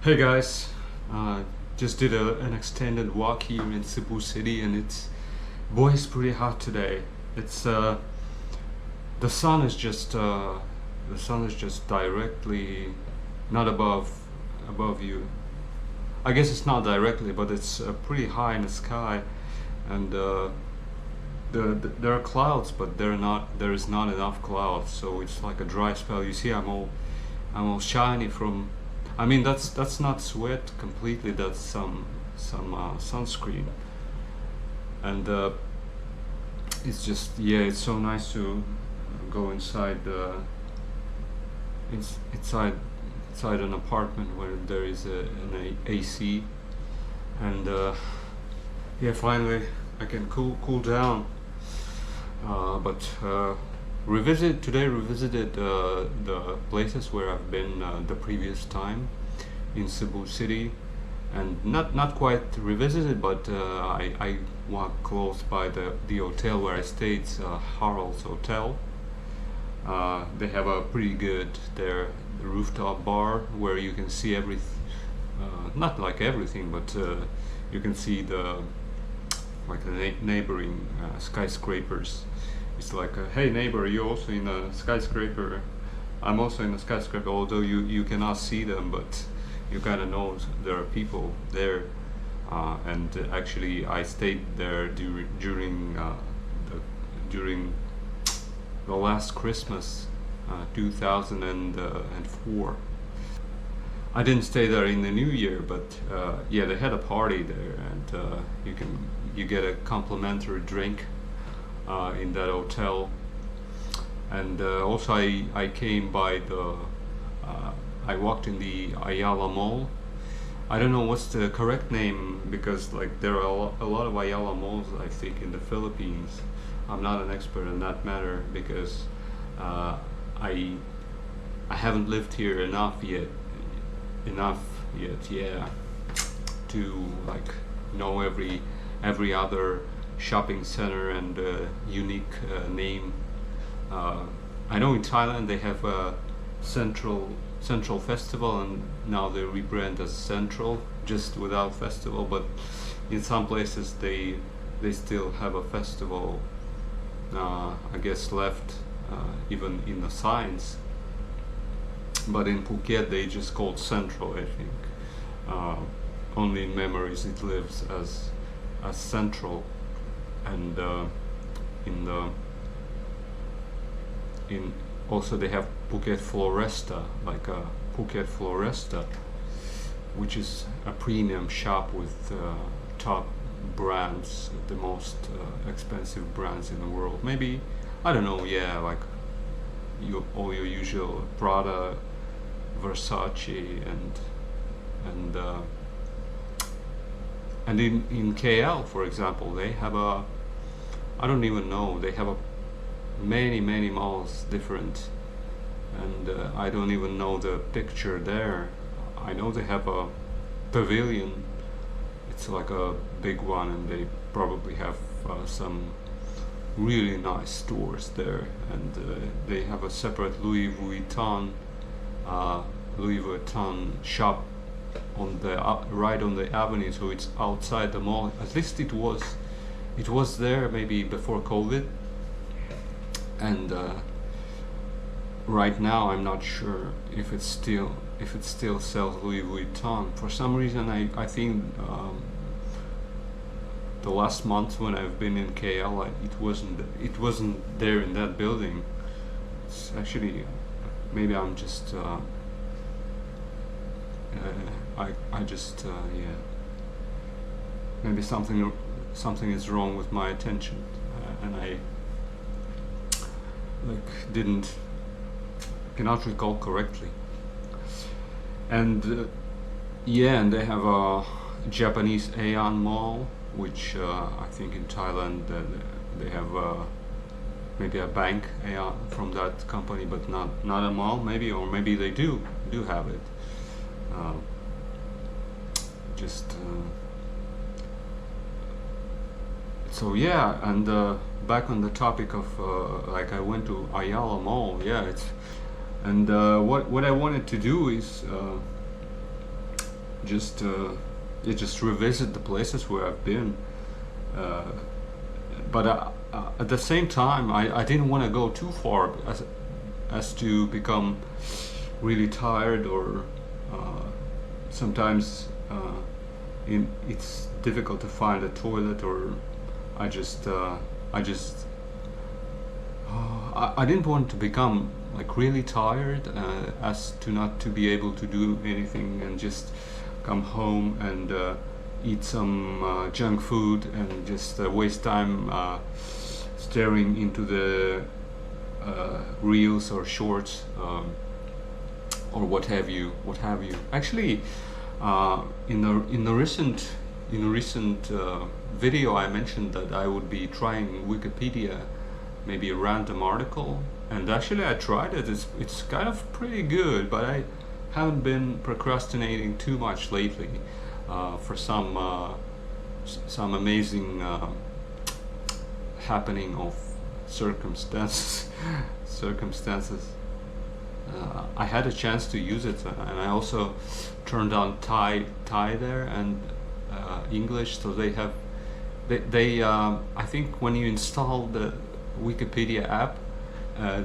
Hey guys, uh, just did an extended walk here in Cebu City, and it's pretty hot today. It's the sun is just directly not above you. I guess it's not directly, but it's pretty high in the sky, and there are clouds, but there is not enough clouds, so it's like a dry spell. You see, I'm all shiny from. I mean, that's not sweat completely. That's some sunscreen, and it's just yeah. It's so nice to go inside inside an apartment where there is an AC, and yeah, finally I can cool down. But revisited the places where I've been the previous time in Cebu City, and not quite revisited, but I walked close by the hotel where I stayed. It's Harald's Hotel. They have a pretty good there rooftop bar where you can see not like everything, but you can see the neighboring skyscrapers. It's like, hey neighbor, you're also in a skyscraper. I'm also in a skyscraper, although you cannot see them, but you kind of know there are people there. And actually, I stayed there during the last Christmas, 2004. I didn't stay there in the New Year, but yeah, they had a party there, and you get a complimentary drink in that hotel. And also, I came by I walked in the Ayala Mall. I don't know what's the correct name, because like there are a lot of Ayala malls, I think, in the Philippines. I'm not an expert in that matter because uh, I I haven't lived here enough yet, yeah, to like know every other shopping center and unique name. Uh, I know in Thailand they have a Central Festival, and now they rebrand as Central, just without festival. But in some places they still have a festival. I guess left even in the signs. But in Phuket they just called Central, I think. Uh, Only in memories it lives as Central, and in the in also they have Phuket Floresta, like a Phuket Floresta, which is a premium shop with top brands, the most expensive brands in the world. Maybe, I don't know. Yeah, like all your usual Prada, Versace, and in KL, for example, they have a, I don't even know, they have a many malls different, and I don't even know the picture there. I know they have a pavilion. It's like a big one, and they probably have some really nice stores there, and they have a separate uh, Louis Vuitton shop on the right on the avenue, so it's outside the mall. At least it was there maybe before COVID, and right now I'm not sure if it still sells Louis Vuitton. For some reason, I think the last month when I've been in KL, it wasn't there in that building. It's actually, maybe I'm just I just yeah, maybe something is wrong with my attention, and I like didn't cannot recall correctly. And yeah, and they have a Japanese Aeon Mall, which I think in Thailand they have maybe a bank Aeon from that company, but not a mall, maybe, or maybe they do have it. Uh, just so yeah, and back on the topic of like I went to Ayala Mall, yeah, it's and what I wanted to do is just yeah, just revisit the places where I've been. Uh, but at the same time, I didn't want to go too far as to become really tired, or sometimes it's difficult to find a toilet, or I just I just I didn't want to become like really tired, as to not to be able to do anything and just come home and eat some junk food and just waste time staring into the reels or shorts, or what have you. Actually, in the recent video, I mentioned that I would be trying Wikipedia, maybe a random article, and actually I tried it. It's kind of pretty good, but I haven't been procrastinating too much lately for some amazing happening of circumstances. I had a chance to use it, and I also turned on Thai there, and English. So they I think when you install the Wikipedia app,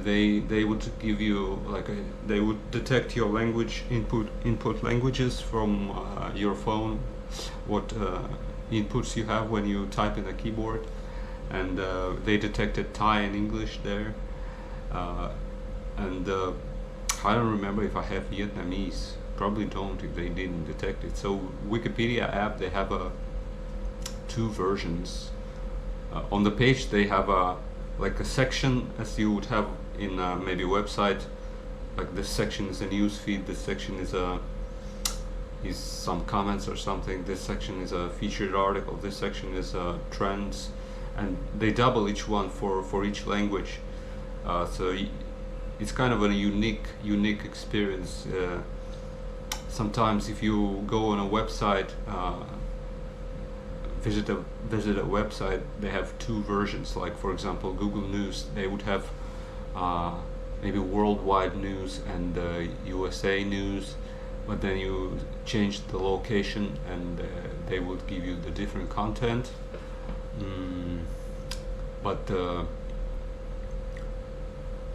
they would give you like they would detect your language input languages from your phone, what inputs you have when you type in a keyboard, and they detected Thai and English there, and I don't remember if I have Vietnamese. Probably don't, if they didn't detect it. So Wikipedia app, they have two versions. On the page they have like a section as you would have in maybe a website. Like this section is a news feed. This section is some comments or something. This section is a featured article. This section is trends, and they double each one for each language. So it's kind of a unique experience. Sometimes if you go on a website, visit a website, they have two versions. Like for example, Google News, they would have maybe worldwide news and USA news, but then you change the location and they would give you the different content. But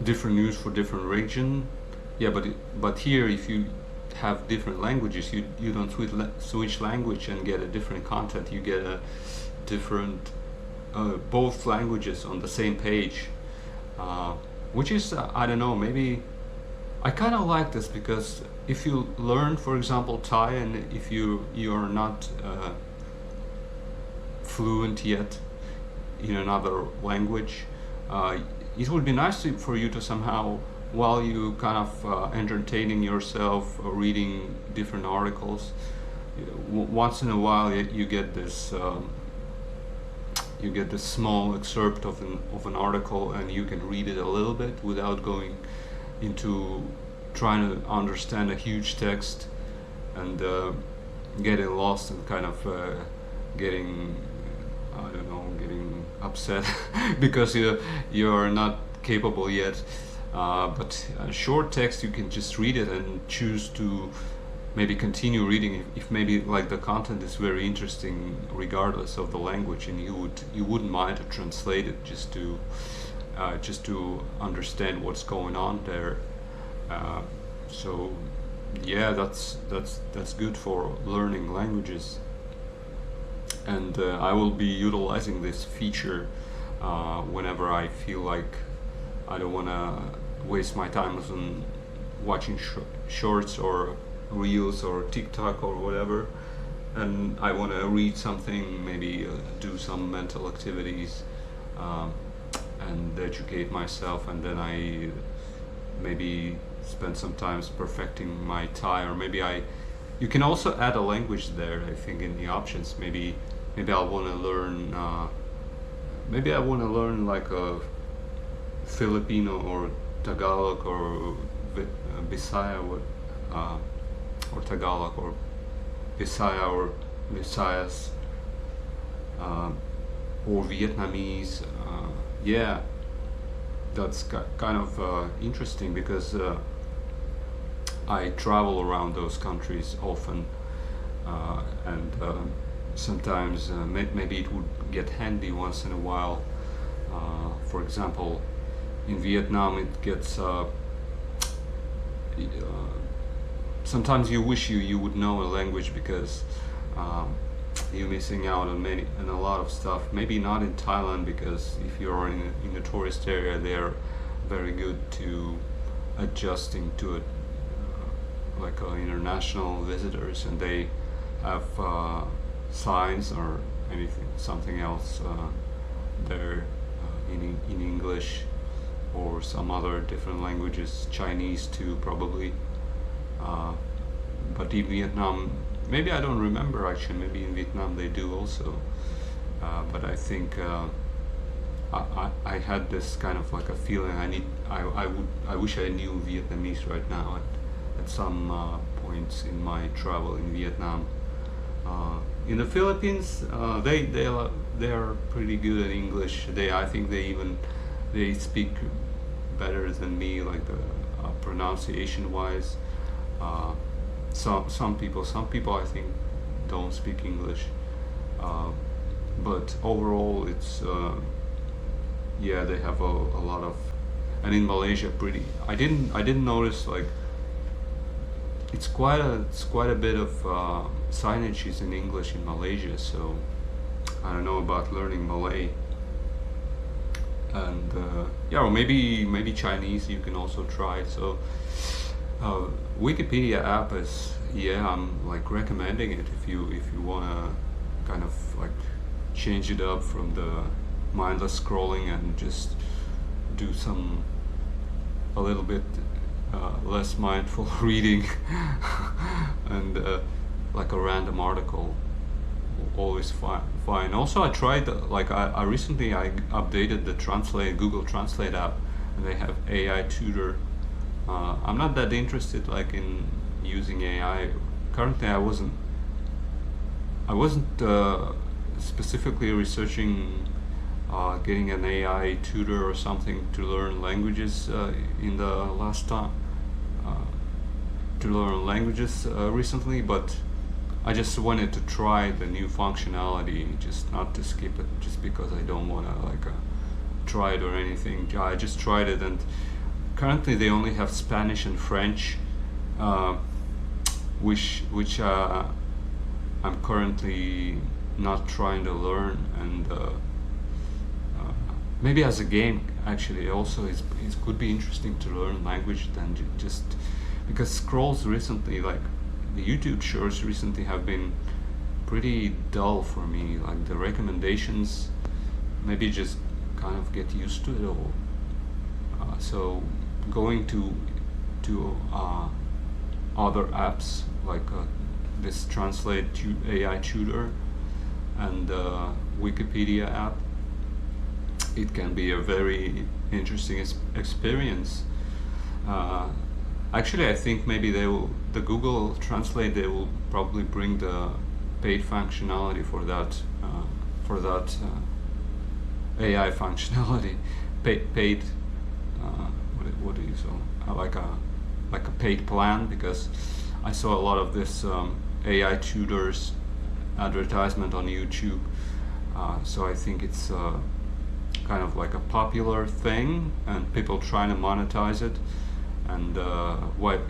different news for different region. Yeah, but here if you have different languages, you don't switch language and get a different content. You get a different both languages on the same page, which is I don't know, maybe I kind of like this, because if you learn, for example, Thai, and if you are not fluent yet in another language, it would be nice for you to somehow, while you kind of entertaining yourself, reading different articles, once in a while you get this small excerpt of an article, and you can read it a little bit without going into trying to understand a huge text and getting lost and kind of getting, I don't know, getting upset because you're not capable yet. But short text, you can just read it and choose to maybe continue reading if maybe like the content is very interesting regardless of the language, and you wouldn't mind to translate it just to understand what's going on there. So yeah, that's good for learning languages, and I will be utilizing this feature whenever I feel like I don't want to waste my time on watching shorts or reels or TikTok or whatever, and I want to read something, maybe do some mental activities, and educate myself, and then I maybe spend some time perfecting my Thai, or maybe you can also add a language there, I think, in the options. Maybe I want to learn like a Filipino or Tagalog or Bisaya, or Tagalog or Bisaya or Visayas, or Vietnamese. Yeah, that's kind of interesting, because I travel around those countries often, and sometimes maybe it would get handy once in a while. For example, in Vietnam, it gets sometimes you wish you would know a language because you're missing out on a lot of stuff. Maybe not in Thailand, because if you're in the tourist area, they're very good to adjusting to it, like international visitors, and they have signs or anything, something else there in English or some other different languages, Chinese too probably. But in Vietnam, maybe I don't remember actually. Maybe in Vietnam they do also. But I think I had this kind of like a feeling I wish I knew Vietnamese right now at some points in my travel in Vietnam. In the Philippines, they are pretty good at English. I think they speak better than me, like the pronunciation wise. Some people I think don't speak English, but overall it's yeah, they have a lot of, and in Malaysia pretty. I didn't notice, like it's quite a bit of signage is in English in Malaysia, so I don't know about learning Malay. And yeah, or maybe Chinese you can also try. So Wikipedia app is, yeah, I'm like recommending it if you wanna kind of like change it up from the mindless scrolling and just do a little bit less mindful reading and like a random article, always fine. Also, I tried like I recently I updated the Google Translate app, and they have AI tutor. I'm not that interested like in using AI currently. I wasn't specifically researching getting an AI tutor or something to learn languages in the last time to learn languages recently, but I just wanted to try the new functionality, just not to skip it just because I don't want to like try it or anything. I just tried it, and currently they only have Spanish and French, which I'm currently not trying to learn, and maybe as a game actually also it could be interesting to learn language than just because scrolls recently, like the YouTube shorts recently have been pretty dull for me. Like the recommendations, maybe just kind of get used to it all. So going to other apps like this AI tutor and Wikipedia app, it can be a very interesting experience. Actually, I think maybe the Google Translate, they will probably bring the paid functionality for that AI functionality, paid. What do you say? Like a paid plan, because I saw a lot of this AI tutors advertisement on YouTube. So I think it's kind of like a popular thing, and people trying to monetize it. And why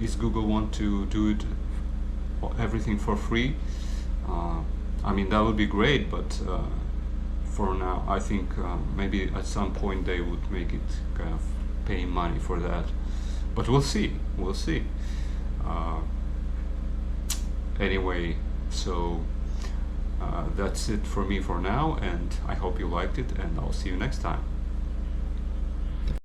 is Google want to do it everything for free? I mean, that would be great, but for now I think maybe at some point they would make it kind of pay money for that, but we'll see. Anyway, so that's it for me for now, and I hope you liked it, and I'll see you next time.